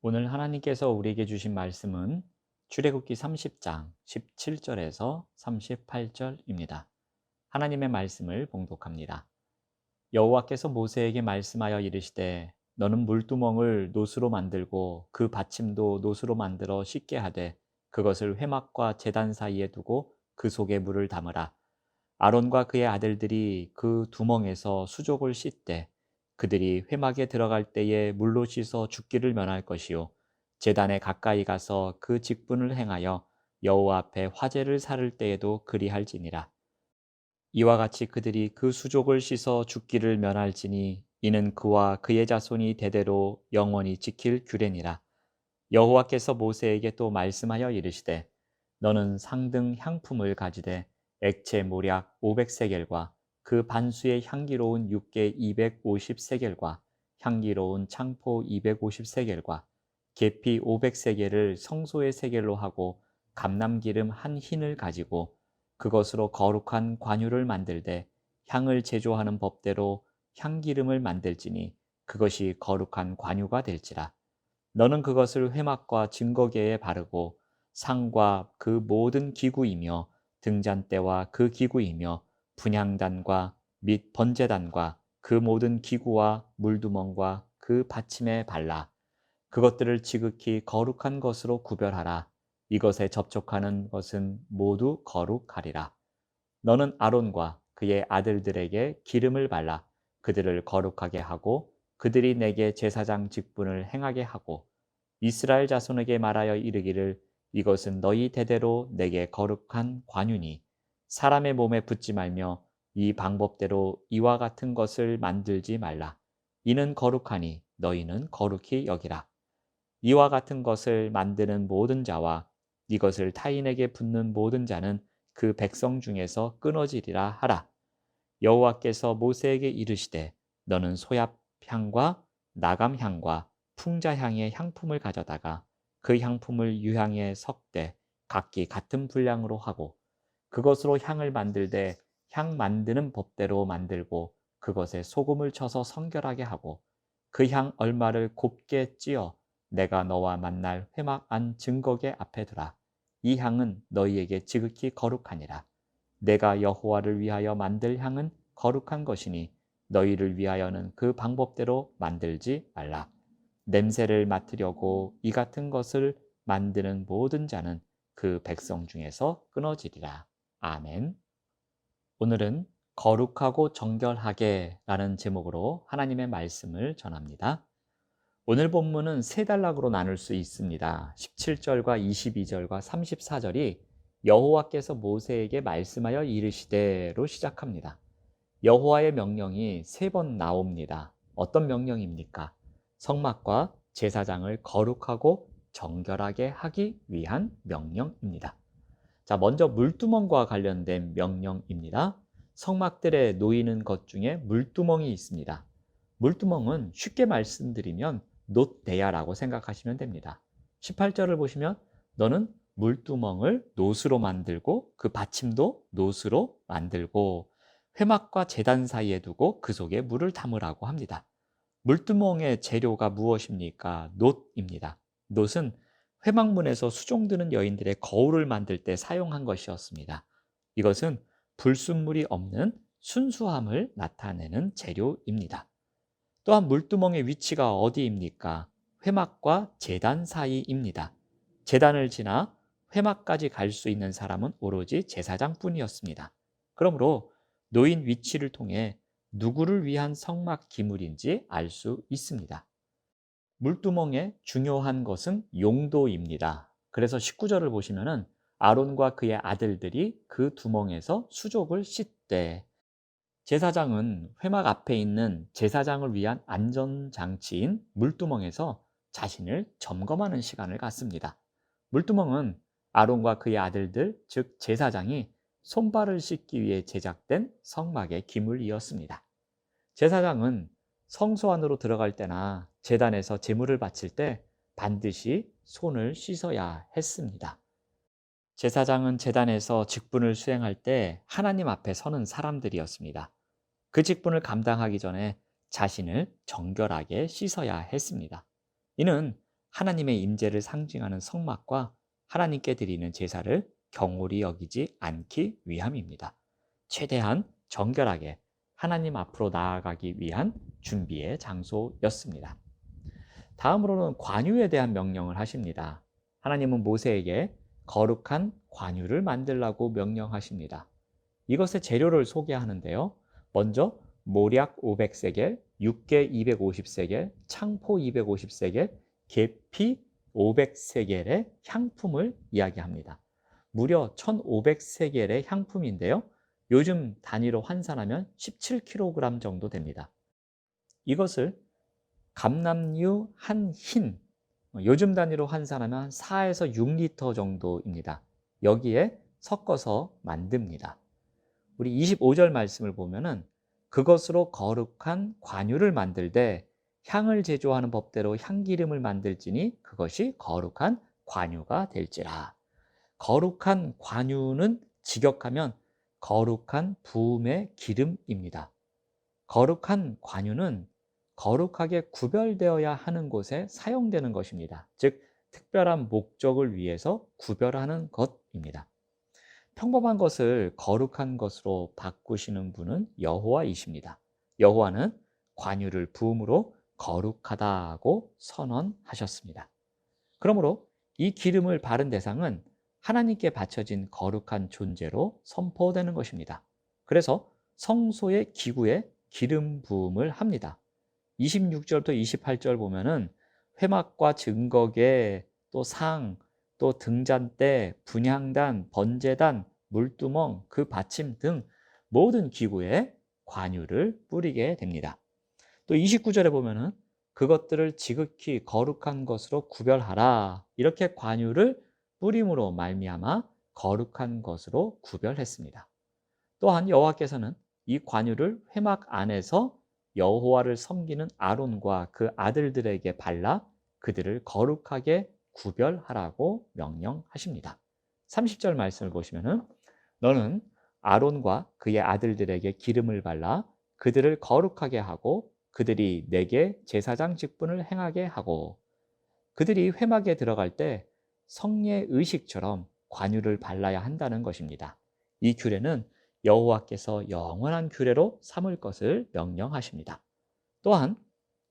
오늘 하나님께서 우리에게 주신 말씀은 출애굽기 30장 17절에서 38절입니다. 하나님의 말씀을 봉독합니다. 여호와께서 모세에게 말씀하여 이르시되 너는 물두멍을 노수로 만들고 그 받침도 노수로 만들어 씻게 하되 그것을 회막과 제단 사이에 두고 그 속에 물을 담으라. 아론과 그의 아들들이 그 두멍에서 수족을 씻되 그들이 회막에 들어갈 때에 물로 씻어 죽기를 면할 것이요 제단에 가까이 가서 그 직분을 행하여 여호와 앞에 화제를 살을 때에도 그리할지니라. 이와 같이 그들이 그 수족을 씻어 죽기를 면할지니 이는 그와 그의 자손이 대대로 영원히 지킬 규례니라. 여호와께서 모세에게 또 말씀하여 이르시되 너는 상등 향품을 가지되 액체 모략 500세겔과 그 반수의 향기로운 육개 250세겔과 향기로운 창포 250세겔과 계피 500세겔을 성소의 세겔로 하고 감람기름 한 흰을 가지고 그것으로 거룩한 관유를 만들되 향을 제조하는 법대로 향기름을 만들지니 그것이 거룩한 관유가 될지라. 너는 그것을 회막과 증거계에 바르고 상과 그 모든 기구이며 등잔대와 그 기구이며 분향단과 및 번제단과 그 모든 기구와 물두멍과 그 받침에 발라 그것들을 지극히 거룩한 것으로 구별하라. 이것에 접촉하는 것은 모두 거룩하리라. 너는 아론과 그의 아들들에게 기름을 발라 그들을 거룩하게 하고 그들이 내게 제사장 직분을 행하게 하고 이스라엘 자손에게 말하여 이르기를 이것은 너희 대대로 내게 거룩한 관유니 사람의 몸에 붙지 말며 이 방법대로 이와 같은 것을 만들지 말라. 이는 거룩하니 너희는 거룩히 여기라. 이와 같은 것을 만드는 모든 자와 이것을 타인에게 붓는 모든 자는 그 백성 중에서 끊어지리라 하라. 여호와께서 모세에게 이르시되 너는 소압향과 나감향과 풍자향의 향품을 가져다가 그 향품을 유향에 섞되 각기 같은 분량으로 하고 그것으로 향을 만들되 향 만드는 법대로 만들고 그것에 소금을 쳐서 성결하게 하고 그 향 얼마를 곱게 찧어 내가 너와 만날 회막 안 증거계 앞에 두라. 이 향은 너희에게 지극히 거룩하니라. 내가 여호와를 위하여 만들 향은 거룩한 것이니 너희를 위하여는 그 방법대로 만들지 말라. 냄새를 맡으려고 이 같은 것을 만드는 모든 자는 그 백성 중에서 끊어지리라. 아멘. 오늘은 거룩하고 정결하게 라는 제목으로 하나님의 말씀을 전합니다. 오늘 본문은 세 단락으로 나눌 수 있습니다. 17절과 22절과 34절이 여호와께서 모세에게 말씀하여 이르시되로 시작합니다. 여호와의 명령이 세 번 나옵니다. 어떤 명령입니까? 성막과 제사장을 거룩하고 정결하게 하기 위한 명령입니다. 자, 먼저 물두멍과 관련된 명령입니다. 성막들에 놓이는 것 중에 물두멍이 있습니다. 물두멍은 쉽게 말씀드리면 놋대야라고 생각하시면 됩니다. 18절을 보시면 너는 물두멍을 놋으로 만들고 그 받침도 놋으로 만들고 회막과 제단 사이에 두고 그 속에 물을 담으라고 합니다. 물두멍의 재료가 무엇입니까? 놋입니다. 놋은 회막문에서 수종드는 여인들의 거울을 만들 때 사용한 것이었습니다. 이것은 불순물이 없는 순수함을 나타내는 재료입니다. 또한 물두멍의 위치가 어디입니까? 회막과 제단 사이입니다. 제단을 지나 회막까지 갈 수 있는 사람은 오로지 제사장뿐이었습니다. 그러므로 놓인 위치를 통해 누구를 위한 성막 기물인지 알 수 있습니다. 물두멍의 중요한 것은 용도입니다. 그래서 19절을 보시면은 아론과 그의 아들들이 그 두멍에서 수족을 씻되 제사장은 회막 앞에 있는 제사장을 위한 안전장치인 물두멍에서 자신을 점검하는 시간을 갖습니다. 물두멍은 아론과 그의 아들들, 즉 제사장이 손발을 씻기 위해 제작된 성막의 기물이었습니다. 제사장은 성소 안으로 들어갈 때나 제단에서 제물을 바칠 때 반드시 손을 씻어야 했습니다. 제사장은 제단에서 직분을 수행할 때 하나님 앞에 서는 사람들이었습니다. 그 직분을 감당하기 전에 자신을 정결하게 씻어야 했습니다. 이는 하나님의 임재를 상징하는 성막과 하나님께 드리는 제사를 경홀히 여기지 않기 위함입니다. 최대한 정결하게 하나님 앞으로 나아가기 위한 준비의 장소였습니다. 다음으로는 관유에 대한 명령을 하십니다. 하나님은 모세에게 거룩한 관유를 만들라고 명령하십니다. 이것의 재료를 소개하는데요. 먼저 모략 500세겔, 육개 250세겔, 창포 250세겔, 계피 500세겔의 향품을 이야기합니다. 무려 1500세겔의 향품인데요. 요즘 단위로 환산하면 17kg 정도 됩니다. 이것을 감람류 한 흰, 요즘 단위로 환산하면 4에서 6리터 정도입니다. 여기에 섞어서 만듭니다. 우리 25절 말씀을 보면은 그것으로 거룩한 관유를 만들되 향을 제조하는 법대로 향기름을 만들지니 그것이 거룩한 관유가 될지라. 거룩한 관유는 직역하면 거룩한 부음의 기름입니다. 거룩한 관유는 거룩하게 구별되어야 하는 곳에 사용되는 것입니다. 즉, 특별한 목적을 위해서 구별하는 것입니다. 평범한 것을 거룩한 것으로 바꾸시는 분은 여호와이십니다. 여호와는 관유를 부음으로 거룩하다고 선언하셨습니다. 그러므로 이 기름을 바른 대상은 하나님께 바쳐진 거룩한 존재로 선포되는 것입니다. 그래서 성소의 기구에 기름 부음을 합니다. 26절부터 28절 보면은 회막과 증거계, 또 상, 또 등잔대, 분향단, 번제단, 물두멍, 그 받침 등 모든 기구에 관유를 뿌리게 됩니다. 또 29절에 보면은 그것들을 지극히 거룩한 것으로 구별하라. 이렇게 관유를 뿌림으로 말미암아 거룩한 것으로 구별했습니다. 또한 여호와께서는 이 관유를 회막 안에서 여호와를 섬기는 아론과 그 아들들에게 발라 그들을 거룩하게 구별하라고 명령하십니다. 30절 말씀을 보시면은 너는 아론과 그의 아들들에게 기름을 발라 그들을 거룩하게 하고 그들이 내게 제사장 직분을 행하게 하고 그들이 회막에 들어갈 때 성례 의식처럼 관유를 발라야 한다는 것입니다. 이 규례는 여호와께서 영원한 규례로 삼을 것을 명령하십니다. 또한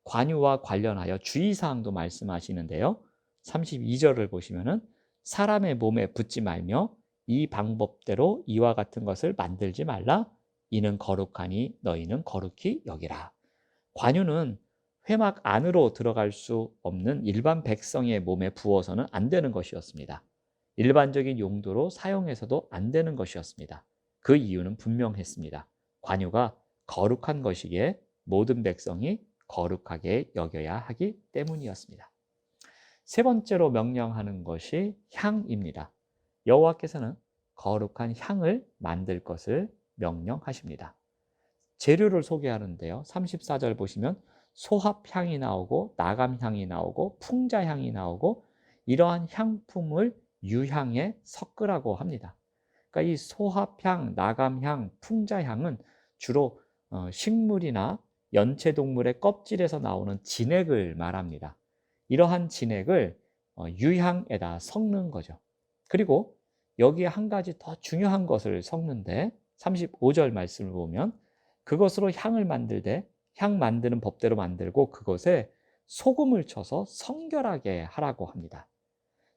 관유와 관련하여 주의사항도 말씀하시는데요. 32절을 보시면은 사람의 몸에 붙지 말며 이 방법대로 이와 같은 것을 만들지 말라. 이는 거룩하니 너희는 거룩히 여기라. 관유는 회막 안으로 들어갈 수 없는 일반 백성의 몸에 부어서는 안 되는 것이었습니다. 일반적인 용도로 사용해서도 안 되는 것이었습니다. 그 이유는 분명했습니다. 관유가 거룩한 것이기에 모든 백성이 거룩하게 여겨야 하기 때문이었습니다. 세 번째로 명령하는 것이 향입니다. 여호와께서는 거룩한 향을 만들 것을 명령하십니다. 재료를 소개하는데요. 34절 보시면 소합향이 나오고 나감향이 나오고 풍자향이 나오고 이러한 향품을 유향에 섞으라고 합니다. 그러니까 이 소합향, 나감향, 풍자향은 주로 식물이나 연체동물의 껍질에서 나오는 진액을 말합니다. 이러한 진액을 유향에다 섞는 거죠. 그리고 여기에 한 가지 더 중요한 것을 섞는데 35절 말씀을 보면 그것으로 향을 만들되 향 만드는 법대로 만들고 그것에 소금을 쳐서 성결하게 하라고 합니다.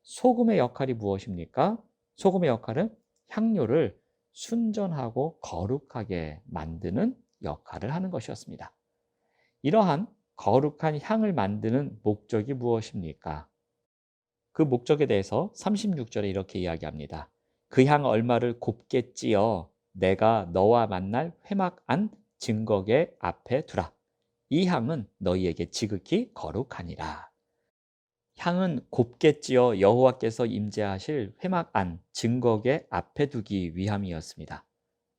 소금의 역할이 무엇입니까? 소금의 역할은 향료를 순전하고 거룩하게 만드는 역할을 하는 것이었습니다. 이러한 거룩한 향을 만드는 목적이 무엇입니까? 그 목적에 대해서 36절에 이렇게 이야기합니다. 그 향 얼마를 곱게 찌어 내가 너와 만날 회막 안 증거계 앞에 두라. 이 향은 너희에게 지극히 거룩하니라. 향은 곱게 찌어 여호와께서 임재하실 회막 안 증거계 앞에 두기 위함이었습니다.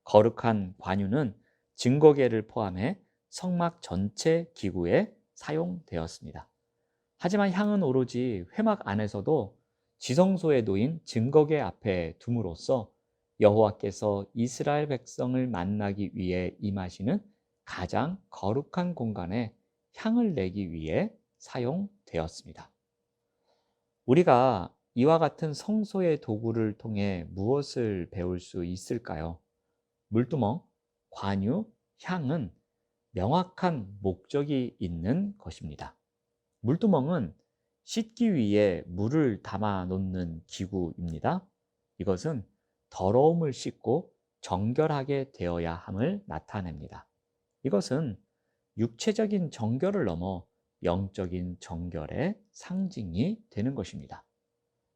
거룩한 관유는 증거계를 포함해 성막 전체 기구에 사용되었습니다. 하지만 향은 오로지 회막 안에서도 지성소에 놓인 증거계 앞에 둠으로써 여호와께서 이스라엘 백성을 만나기 위해 임하시는 가장 거룩한 공간에 향을 내기 위해 사용되었습니다. 우리가 이와 같은 성소의 도구를 통해 무엇을 배울 수 있을까요? 물두멍, 관유, 향은 명확한 목적이 있는 것입니다. 물두멍은 씻기 위해 물을 담아 놓는 기구입니다. 이것은 더러움을 씻고 정결하게 되어야 함을 나타냅니다. 이것은 육체적인 정결을 넘어 영적인 정결의 상징이 되는 것입니다.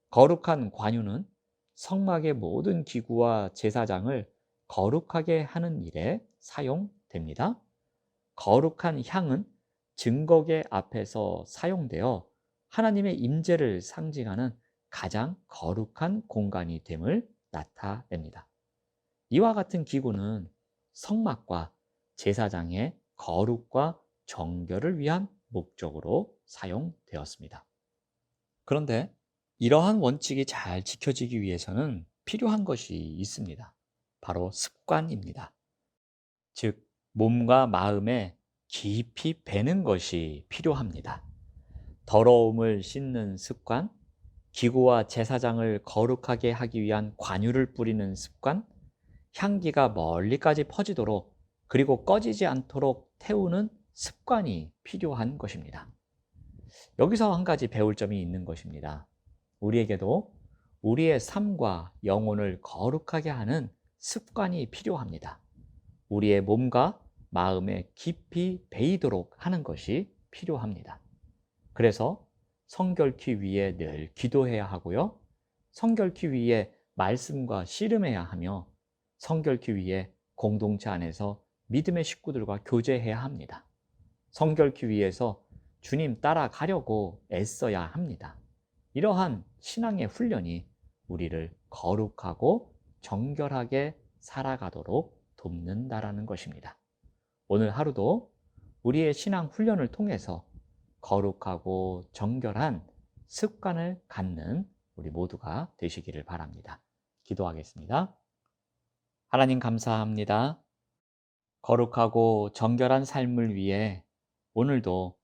거룩한 관유는 성막의 모든 기구와 제사장을 거룩하게 하는 일에 사용됩니다. 거룩한 향은 증거계 앞에서 사용되어 하나님의 임재를 상징하는 가장 거룩한 공간이 됨을 나타냅니다. 이와 같은 기구는 성막과 제사장의 거룩과 정결을 위한 목적으로 사용되었습니다. 그런데 이러한 원칙이 잘 지켜지기 위해서는 필요한 것이 있습니다. 바로 습관입니다. 즉, 몸과 마음에 깊이 배는 것이 필요합니다. 더러움을 씻는 습관, 기구와 제사장을 거룩하게 하기 위한 관유를 뿌리는 습관, 향기가 멀리까지 퍼지도록 그리고 꺼지지 않도록 태우는 습관이 필요한 것입니다. 여기서 한 가지 배울 점이 있는 것입니다. 우리에게도 우리의 삶과 영혼을 거룩하게 하는 습관이 필요합니다. 우리의 몸과 마음에 깊이 배이도록 하는 것이 필요합니다. 그래서 성결케 위해 늘 기도해야 하고요. 성결케 위해 말씀과 씨름해야 하며 성결케 위해 공동체 안에서 믿음의 식구들과 교제해야 합니다. 성결케 위해서 주님 따라가려고 애써야 합니다. 이러한 신앙의 훈련이 우리를 거룩하고 정결하게 살아가도록 돕는다라는 것입니다. 오늘 하루도 우리의 신앙 훈련을 통해서 거룩하고 정결한 습관을 갖는 우리 모두가 되시기를 바랍니다. 기도하겠습니다. 하나님 감사합니다. 거룩하고 정결한 삶을 위해 오늘도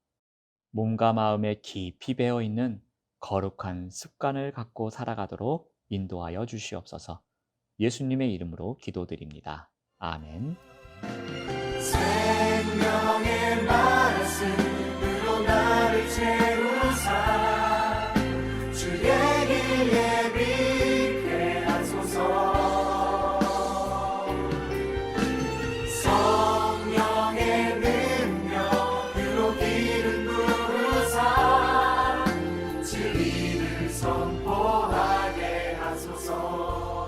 몸과 마음에 깊이 배어 있는 거룩한 습관을 갖고 살아가도록 인도하여 주시옵소서. 예수님의 이름으로 기도드립니다. 아멘. 생명의 말씀으로 나를 채우사 주의 길 예비케 하소서. 성령의 능력으로 기름 부으사 진리를 선포하게 하소서.